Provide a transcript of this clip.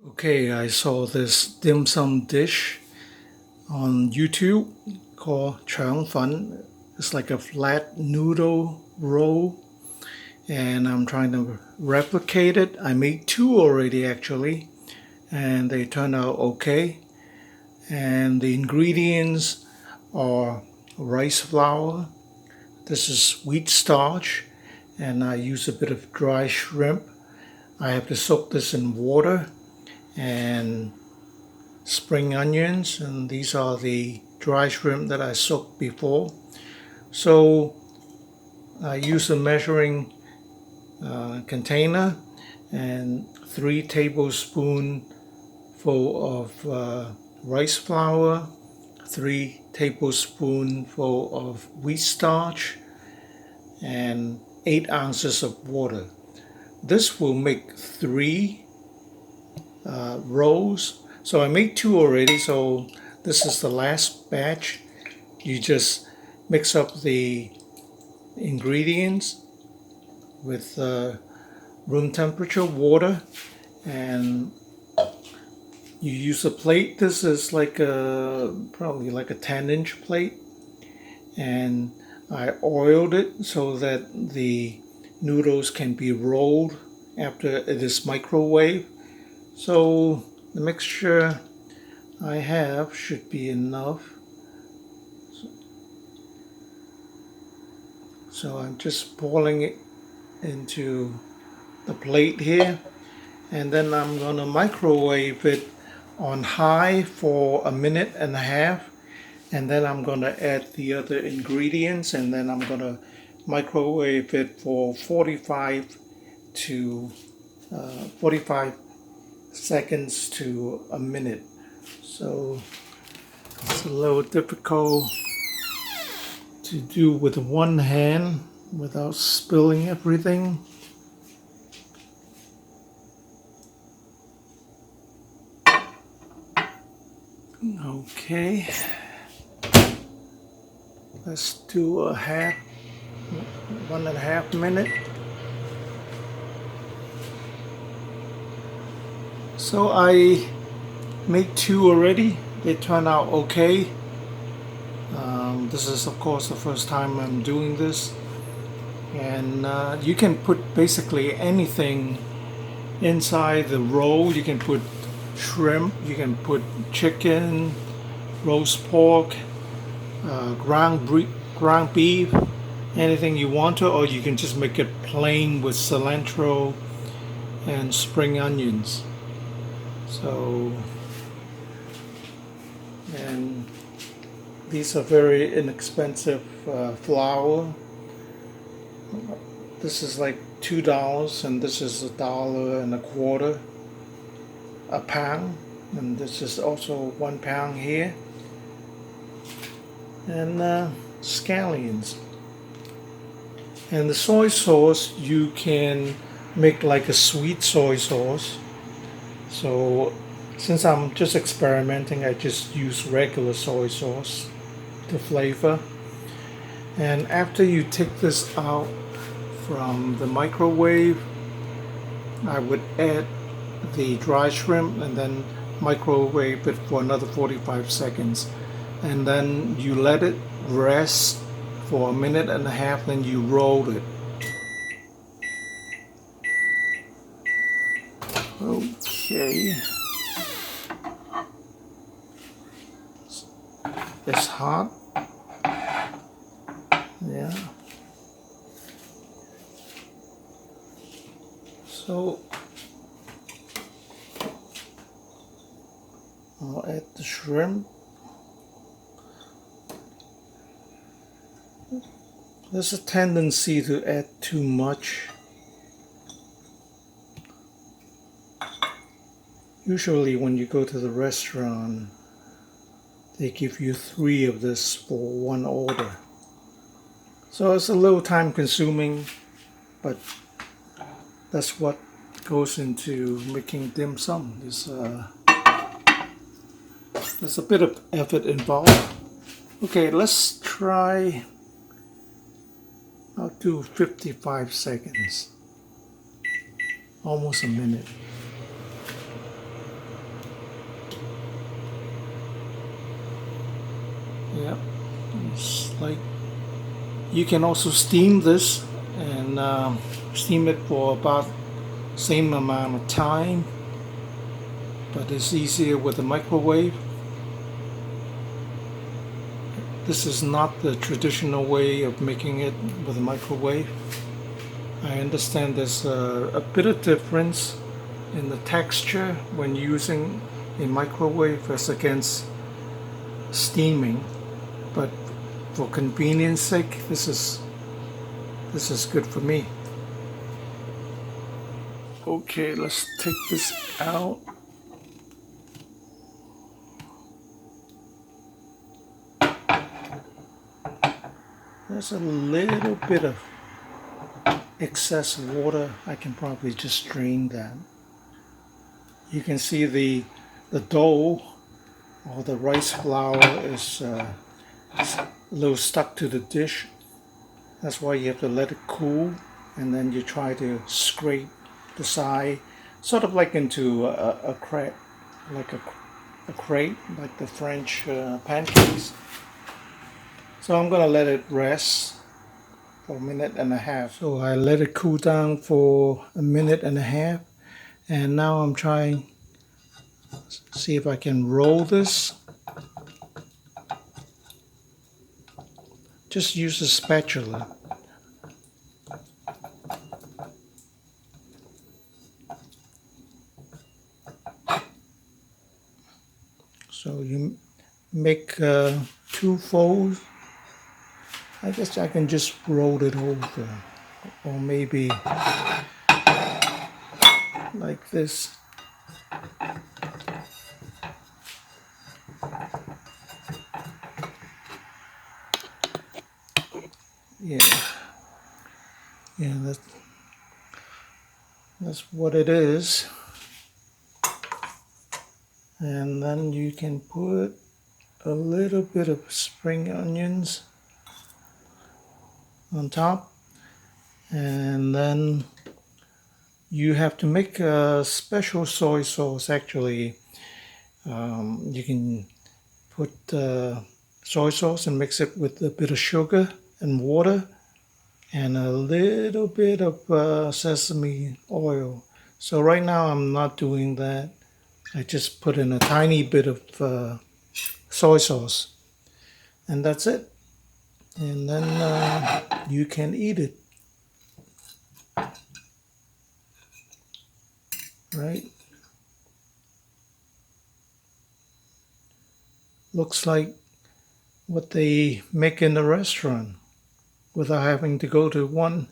Okay, I saw this dim sum dish on YouTube called Chang Fan. It's like a flat noodle roll, and I'm trying to replicate it. I made two already actually, and they turned out okay. And the ingredients are rice flour. This is wheat starch, and I use a bit of dry shrimp. I have to soak this in water and spring onions, and these are the dry shrimp that I soaked before. So I use a measuring container and 3 tablespoons full of rice flour, 3 tablespoons full of wheat starch, and 8 ounces of water. This will make 3 rolls. So I made 2 already, so this is the last batch. You just mix up the ingredients with room temperature water, and you use a plate. This is like probably like a 10-inch plate, and I oiled it so that the noodles can be rolled after it is microwave. So the mixture I have should be enough. So I'm just pouring it into the plate here, and then I'm going to microwave it on high for 1.5 minutes, and then I'm going to add the other ingredients, and then I'm going to microwave it for 45 seconds to a minute. So it's a little difficult to do with one hand without spilling everything. Okay, let's do 1.5 minutes. So I made 2 already. They turned out okay. This is of course the first time I'm doing this, and you can put basically anything inside the roll. You can put shrimp, you can put chicken, roast pork, ground beef, anything you want to, or you can just make it plain with cilantro and spring onions. So, and these are very inexpensive flour. This is like $2, and this is $1.25 a pound, and this is also 1 pound here. And scallions. And the soy sauce, you can make like a sweet soy sauce. So since I'm just experimenting, I just use regular soy sauce to flavor. And after you take this out from the microwave, I would add the dry shrimp and then microwave it for another 45 seconds. And then you let it rest for 1.5 minutes, then you roll it. Okay. It's hot. Yeah. So I'll add the shrimp. There's a tendency to add too much. Usually when you go to the restaurant, they give you 3 of this for one order. So it's a little time consuming, but that's what goes into making dim sum. There's a bit of effort involved. Okay, let's try. I'll do 55 seconds. Almost a minute. Yeah, it's like you can also steam this and steam it for about same amount of time, but it's easier with the microwave. This is not the traditional way of making it with a microwave. I understand there's a bit of difference in the texture when using a microwave as against steaming, but for convenience sake, this is good for me. Okay, let's take this out. There's a little bit of excess water. I can probably just drain that. You can see the dough or the rice flour is a little stuck to the dish. That's why you have to let it cool, and then you try to scrape the side, sort of like into a crepe, like a crepe, like the French pancakes. So I'm gonna let it rest for a minute and a half. So I let it cool down for a minute and a half, and now I'm trying see if I can roll this. Just use a spatula. So you make two folds. I guess I can just roll it over, or maybe like this. Yeah, yeah, that's what it is. And then you can put a little bit of spring onions on top, and then you have to make a special soy sauce. Actually, you can put soy sauce and mix it with a bit of sugar and water and a little bit of sesame oil. So right now I'm not doing that. I just put in a tiny bit of soy sauce, and that's it. And then you can eat it, right? Looks like what they make in the restaurant without having to go to one